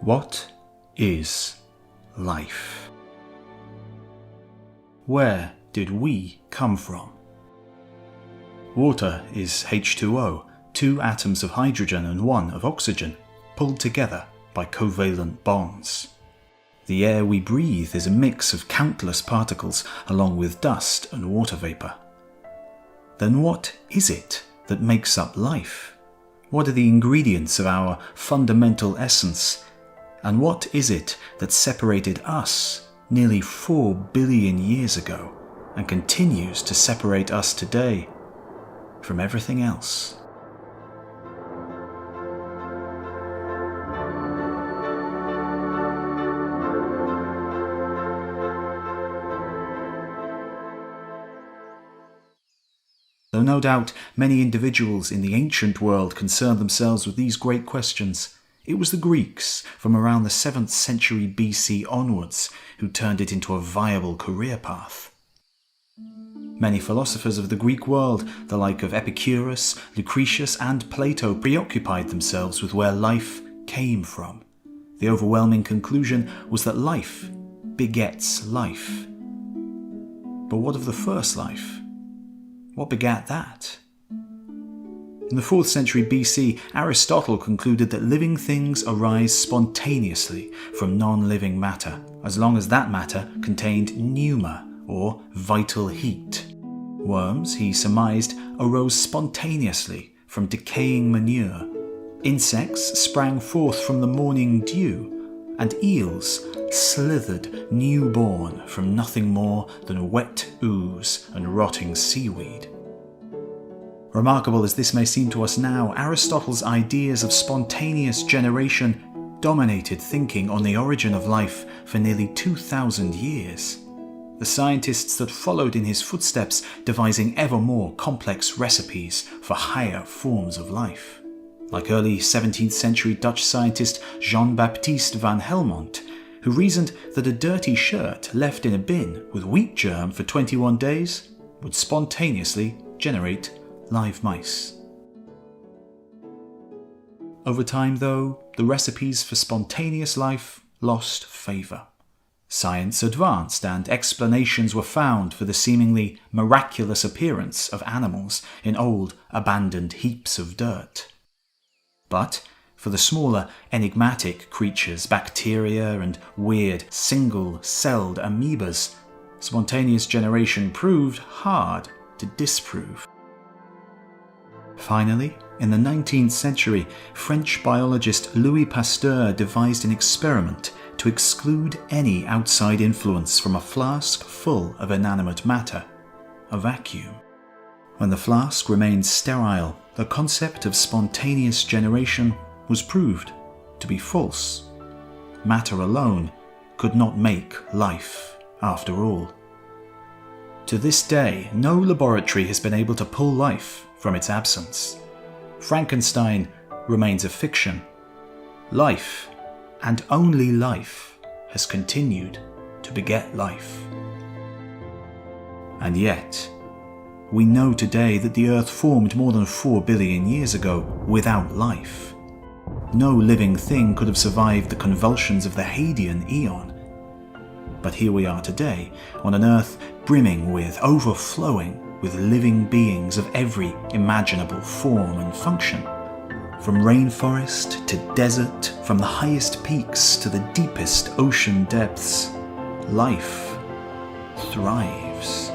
What is life? Where did we come from? Water is H2O, 2 atoms of hydrogen and 1 of oxygen, pulled together by covalent bonds. The air we breathe is a mix of countless particles along with dust and water vapor. Then what is it that makes up life? What are the ingredients of our fundamental essence? And what is it that separated us nearly 4 billion years ago and continues to separate us today from everything else? Though no doubt many individuals in the ancient world concerned themselves with these great questions, it was the Greeks from around the 7th century BC onwards who turned it into a viable career path. Many philosophers of the Greek world, the like of Epicurus, Lucretius and Plato, preoccupied themselves with where life came from. The overwhelming conclusion was that life begets life. But what of the first life? What begat that? In the 4th century BC, Aristotle concluded that living things arise spontaneously from non-living matter, as long as that matter contained pneuma, or vital heat. Worms, he surmised, arose spontaneously from decaying manure. Insects sprang forth from the morning dew, and eels slithered newborn from nothing more than wet ooze and rotting seaweed. Remarkable as this may seem to us now, Aristotle's ideas of spontaneous generation dominated thinking on the origin of life for nearly 2,000 years. The scientists that followed in his footsteps devising ever more complex recipes for higher forms of life. Like early 17th century Dutch scientist Jean-Baptiste van Helmont, who reasoned that a dirty shirt left in a bin with wheat germ for 21 days would spontaneously generate live mice. Over time, though, the recipes for spontaneous life lost favour. Science advanced and explanations were found for the seemingly miraculous appearance of animals in old, abandoned heaps of dirt. But for the smaller, enigmatic creatures, bacteria and weird, single-celled amoebas, spontaneous generation proved hard to disprove. Finally, in the 19th century, French biologist Louis Pasteur devised an experiment to exclude any outside influence from a flask full of inanimate matter, a vacuum. When the flask remained sterile, the concept of spontaneous generation was proved to be false. Matter alone could not make life, after all. To this day, no laboratory has been able to pull life from its absence. Frankenstein remains a fiction. Life, and only life, has continued to beget life. And yet, we know today that the Earth formed more than 4 billion years ago without life. No living thing could have survived the convulsions of the Hadean Eon. But here we are today, on an Earth brimming with, overflowing with living beings of every imaginable form and function. From rainforest to desert, from the highest peaks to the deepest ocean depths, life thrives.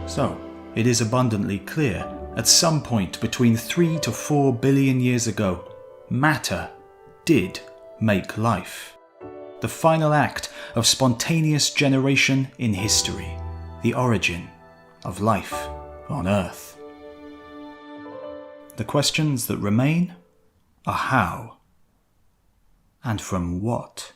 So, it is abundantly clear, at some point between 3 to 4 billion years ago, matter did make life. The final act of spontaneous generation in history, the origin of life on Earth. The questions that remain are how and from what?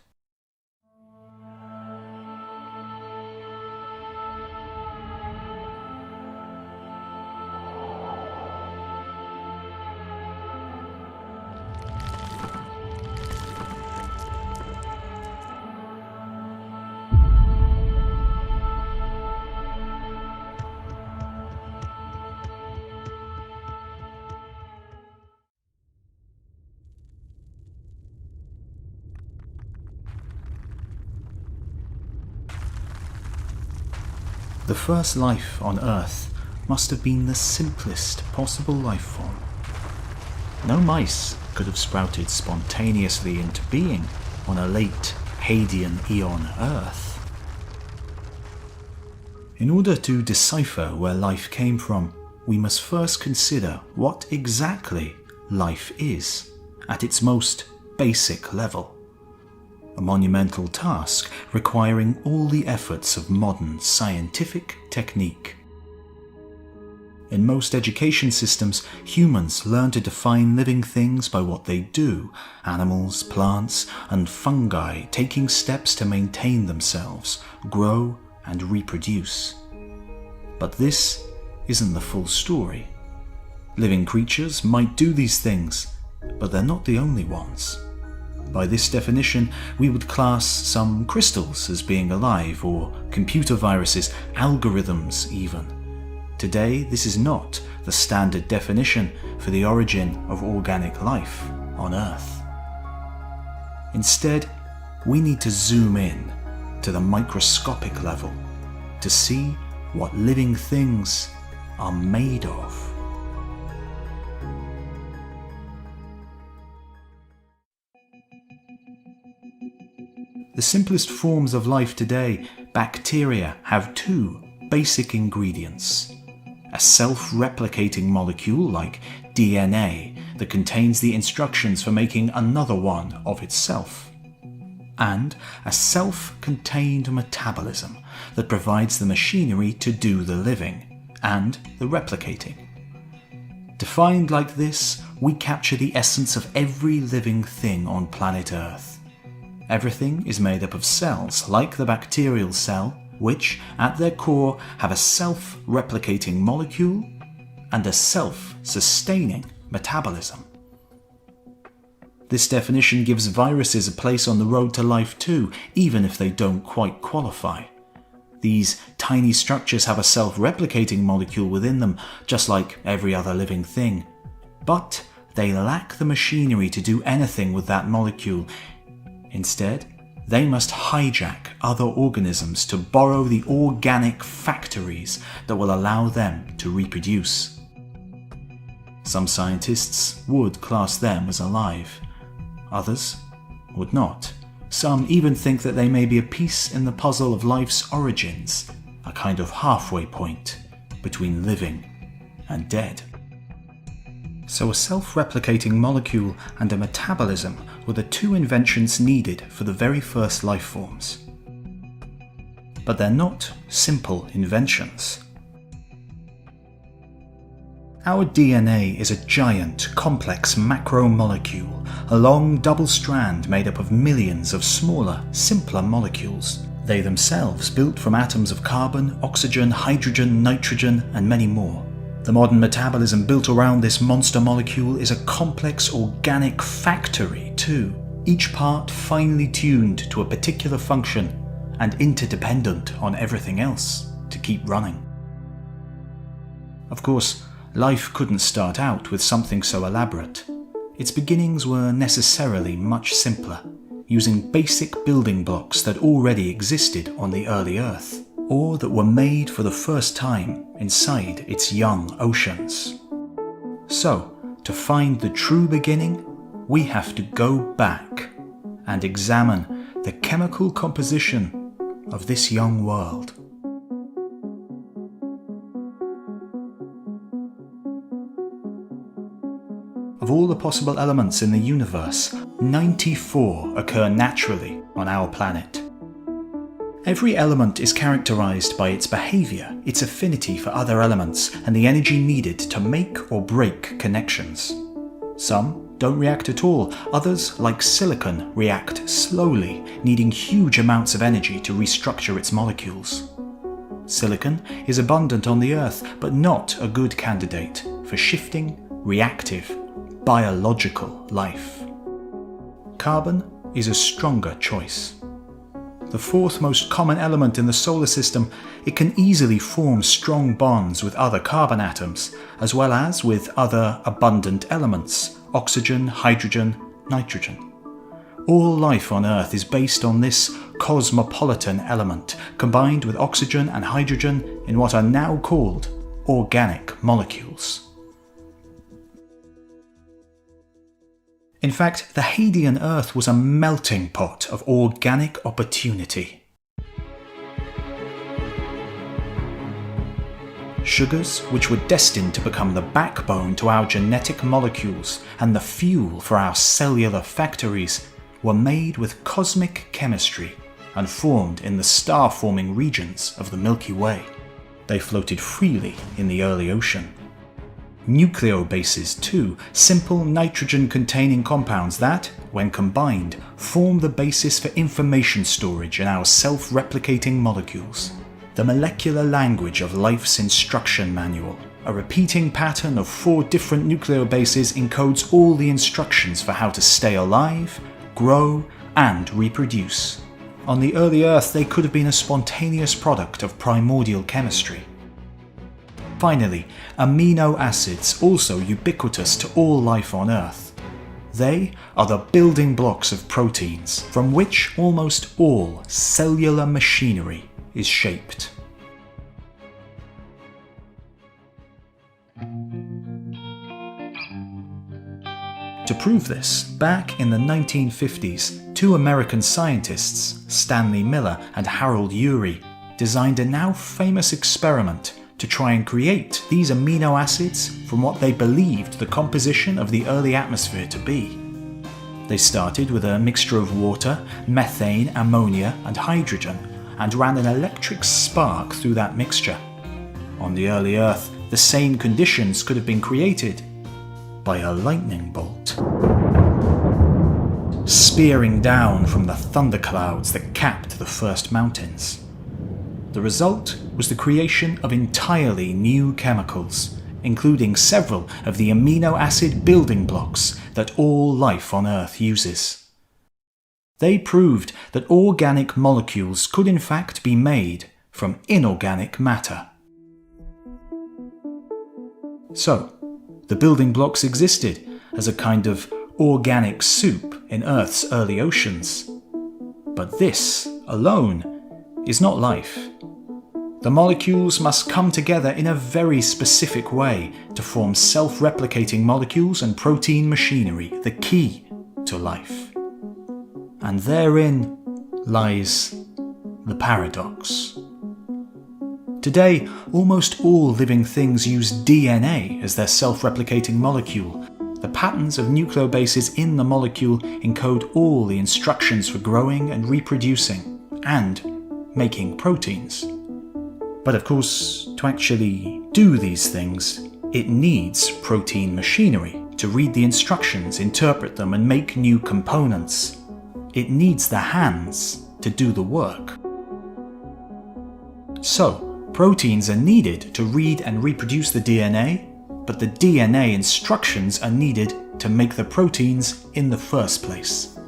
The first life on Earth must have been the simplest possible life form. No mice could have sprouted spontaneously into being on a late Hadean eon Earth. In order to decipher where life came from, we must first consider what exactly life is at its most basic level. A monumental task requiring all the efforts of modern scientific technique. In most education systems, humans learn to define living things by what they do, animals, plants, and fungi taking steps to maintain themselves, grow, and reproduce. But this isn't the full story. Living creatures might do these things, but they're not the only ones. By this definition, we would class some crystals as being alive, or computer viruses, algorithms even. Today, this is not the standard definition for the origin of organic life on Earth. Instead, we need to zoom in to the microscopic level to see what living things are made of. The simplest forms of life today, bacteria, have two basic ingredients. A self-replicating molecule like DNA that contains the instructions for making another one of itself. And a self-contained metabolism that provides the machinery to do the living and the replicating. Defined like this, we capture the essence of every living thing on planet Earth. Everything is made up of cells, like the bacterial cell, which, at their core, have a self-replicating molecule and a self-sustaining metabolism. This definition gives viruses a place on the road to life too, even if they don't quite qualify. These tiny structures have a self-replicating molecule within them, just like every other living thing. But they lack the machinery to do anything with that molecule. Instead, they must hijack other organisms to borrow the organic factories that will allow them to reproduce. Some scientists would class them as alive. Others would not. Some even think that they may be a piece in the puzzle of life's origins, a kind of halfway point between living and dead. So a self-replicating molecule and a metabolism were the two inventions needed for the very first life forms. But they're not simple inventions. Our DNA is a giant, complex macromolecule, a long double strand made up of millions of smaller, simpler molecules. They themselves built from atoms of carbon, oxygen, hydrogen, nitrogen, and many more. The modern metabolism built around this monster molecule is a complex organic factory too, each part finely tuned to a particular function and interdependent on everything else to keep running. Of course, life couldn't start out with something so elaborate. Its beginnings were necessarily much simpler, using basic building blocks that already existed on the early Earth, or that were made for the first time inside its young oceans. So, to find the true beginning, we have to go back and examine the chemical composition of this young world. Of all the possible elements in the universe, 94 occur naturally on our planet. Every element is characterized by its behavior, its affinity for other elements, and the energy needed to make or break connections. Some don't react at all, others, like silicon, react slowly, needing huge amounts of energy to restructure its molecules. Silicon is abundant on the Earth, but not a good candidate for shifting, reactive, biological life. Carbon is a stronger choice. The fourth most common element in the solar system, it can easily form strong bonds with other carbon atoms, as well as with other abundant elements, oxygen, hydrogen, nitrogen. All life on Earth is based on this cosmopolitan element, combined with oxygen and hydrogen in what are now called organic molecules. In fact, the Hadean Earth was a melting pot of organic opportunity. Sugars, which were destined to become the backbone to our genetic molecules and the fuel for our cellular factories, were made with cosmic chemistry and formed in the star-forming regions of the Milky Way. They floated freely in the early ocean. Nucleobases too, simple nitrogen-containing compounds that, when combined, form the basis for information storage in our self-replicating molecules. The molecular language of life's instruction manual. A repeating pattern of 4 different nucleobases encodes all the instructions for how to stay alive, grow, and reproduce. On the early Earth, they could have been a spontaneous product of primordial chemistry. Finally, amino acids, also ubiquitous to all life on Earth. They are the building blocks of proteins, from which almost all cellular machinery is shaped. To prove this, back in the 1950s, 2 American scientists, Stanley Miller and Harold Urey, designed a now famous experiment to try and create these amino acids from what they believed the composition of the early atmosphere to be. They started with a mixture of water, methane, ammonia, and hydrogen, and ran an electric spark through that mixture. On the early Earth, the same conditions could have been created by a lightning bolt, spearing down from the thunderclouds that capped the first mountains. The result was the creation of entirely new chemicals, including several of the amino acid building blocks that all life on Earth uses. They proved that organic molecules could in fact be made from inorganic matter. So, the building blocks existed as a kind of organic soup in Earth's early oceans. But this, alone, is not life. The molecules must come together in a very specific way to form self-replicating molecules and protein machinery, the key to life. And therein lies the paradox. Today, almost all living things use DNA as their self-replicating molecule. The patterns of nucleobases in the molecule encode all the instructions for growing and reproducing, and making proteins. But of course, to actually do these things, it needs protein machinery to read the instructions, interpret them, and make new components. It needs the hands to do the work. So, proteins are needed to read and reproduce the DNA, but the DNA instructions are needed to make the proteins in the first place.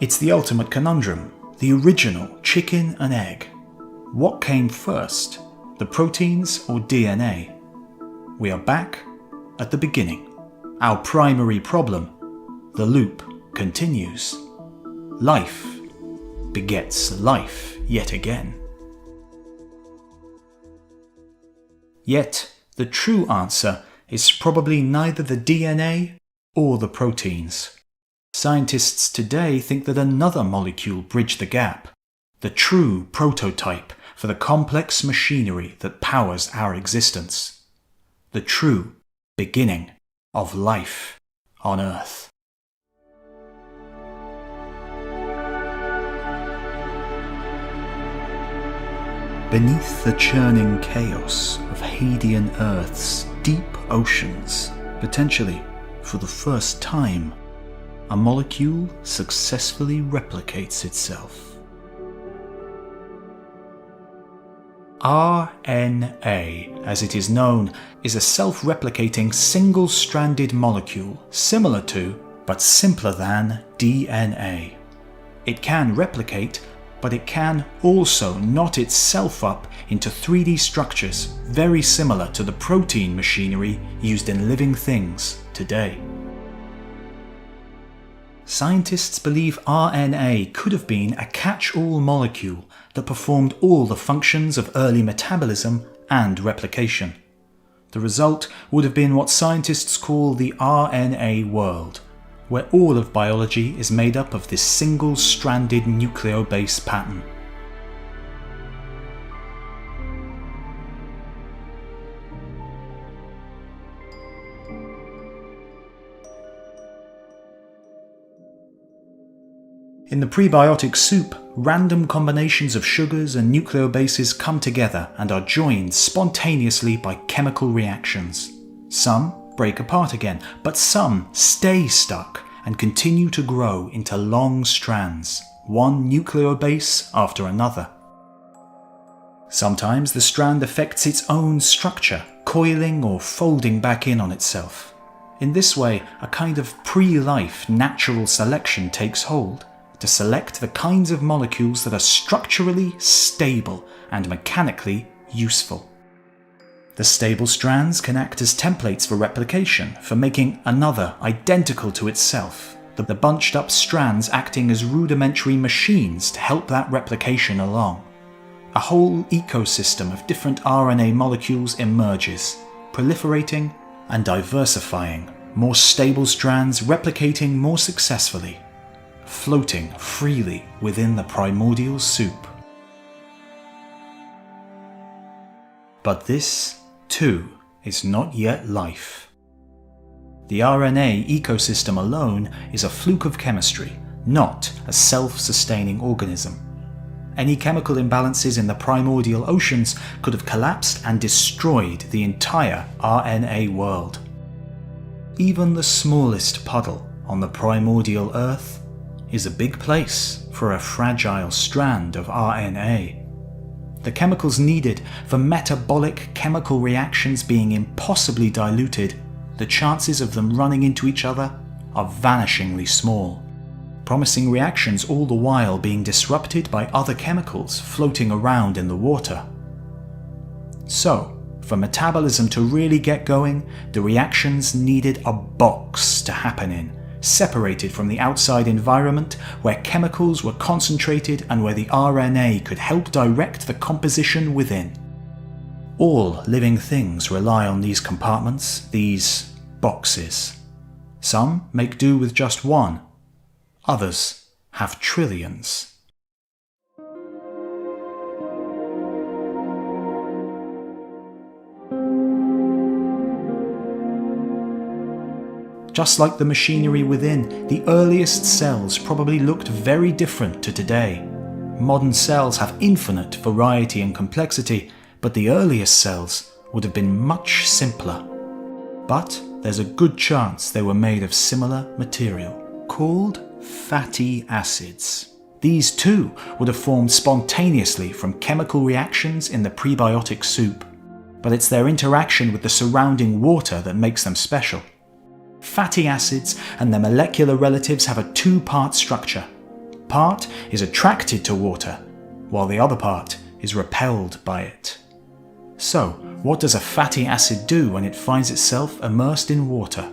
It's the ultimate conundrum, the original chicken and egg. What came first, the proteins or DNA? We are back at the beginning. Our primary problem, the loop, continues. Life begets life yet again. Yet, the true answer is probably neither the DNA or the proteins. Scientists today think that another molecule bridged the gap, the true prototype for the complex machinery that powers our existence, the true beginning of life on Earth. Beneath the churning chaos of Hadean Earth's deep oceans, potentially for the first time, a molecule successfully replicates itself. RNA, as it is known, is a self-replicating single-stranded molecule similar to, but simpler than, DNA. It can replicate, but it can also knot itself up into 3D structures very similar to the protein machinery used in living things today. Scientists believe RNA could have been a catch-all molecule that performed all the functions of early metabolism and replication. The result would have been what scientists call the RNA world, where all of biology is made up of this single-stranded nucleobase pattern. In the prebiotic soup, random combinations of sugars and nucleobases come together and are joined spontaneously by chemical reactions. Some break apart again, but some stay stuck and continue to grow into long strands, one nucleobase after another. Sometimes the strand affects its own structure, coiling or folding back in on itself. In this way, a kind of pre-life natural selection takes hold, to select the kinds of molecules that are structurally stable and mechanically useful. The stable strands can act as templates for replication, for making another identical to itself, the bunched up strands acting as rudimentary machines to help that replication along. A whole ecosystem of different RNA molecules emerges, proliferating and diversifying, more stable strands replicating more successfully, floating freely within the primordial soup. But this, too, is not yet life. The RNA ecosystem alone is a fluke of chemistry, not a self-sustaining organism. Any chemical imbalances in the primordial oceans could have collapsed and destroyed the entire RNA world. Even the smallest puddle on the primordial Earth is a big place for a fragile strand of RNA. The chemicals needed for metabolic chemical reactions being impossibly diluted, the chances of them running into each other are vanishingly small, promising reactions all the while being disrupted by other chemicals floating around in the water. So, for metabolism to really get going, the reactions needed a box to happen in, separated from the outside environment, where chemicals were concentrated and where the RNA could help direct the composition within. All living things rely on these compartments, these boxes. Some make do with just one, others have trillions. Just like the machinery within, the earliest cells probably looked very different to today. Modern cells have infinite variety and complexity, but the earliest cells would have been much simpler. But there's a good chance they were made of similar material, called fatty acids. These too would have formed spontaneously from chemical reactions in the prebiotic soup, but it's their interaction with the surrounding water that makes them special. Fatty acids and their molecular relatives have a two-part structure. Part is attracted to water, while the other part is repelled by it. So, what does a fatty acid do when it finds itself immersed in water?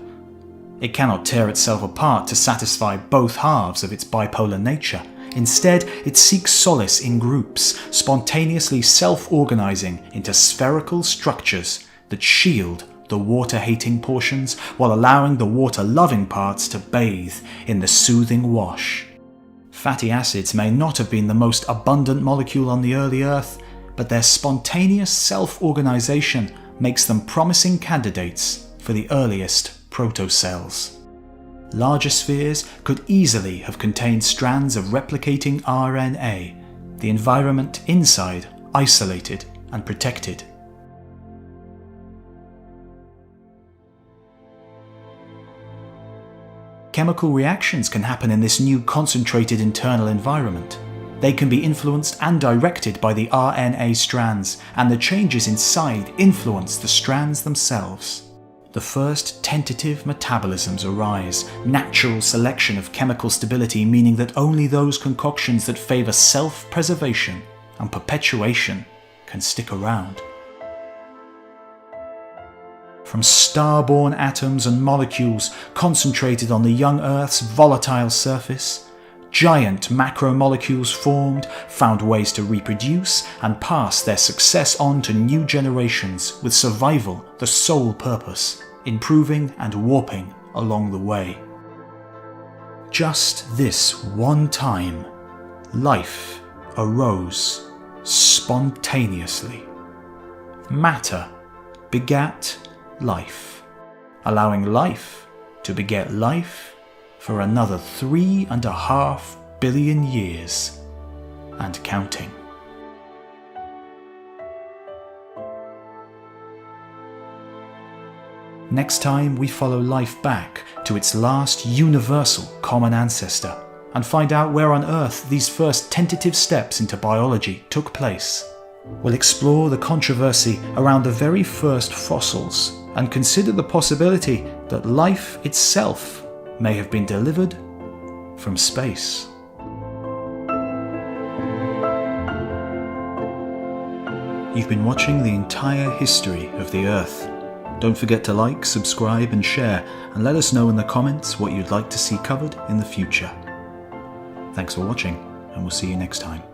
It cannot tear itself apart to satisfy both halves of its bipolar nature. Instead, it seeks solace in groups, spontaneously self-organizing into spherical structures that shield the water-hating portions while allowing the water-loving parts to bathe in the soothing wash. Fatty acids may not have been the most abundant molecule on the early Earth, but their spontaneous self-organization makes them promising candidates for the earliest protocells. Larger spheres could easily have contained strands of replicating RNA, the environment inside isolated and protected. Chemical reactions can happen in this new concentrated internal environment. They can be influenced and directed by the RNA strands, and the changes inside influence the strands themselves. The first tentative metabolisms arise, natural selection of chemical stability, meaning that only those concoctions that favour self-preservation and perpetuation can stick around. From star-born atoms and molecules concentrated on the young Earth's volatile surface, giant macromolecules formed, found ways to reproduce, and pass their success on to new generations, with survival the sole purpose, improving and warping along the way. Just this one time, life arose spontaneously. Matter begat life, allowing life to beget life for another 3.5 billion years and counting. Next time we follow life back to its last universal common ancestor and find out where on Earth these first tentative steps into biology took place. We'll explore the controversy around the very first fossils and consider the possibility that life itself may have been delivered from space. You've been watching the entire history of the Earth. Don't forget to like, subscribe and share, and let us know in the comments what you'd like to see covered in the future. Thanks for watching, and we'll see you next time.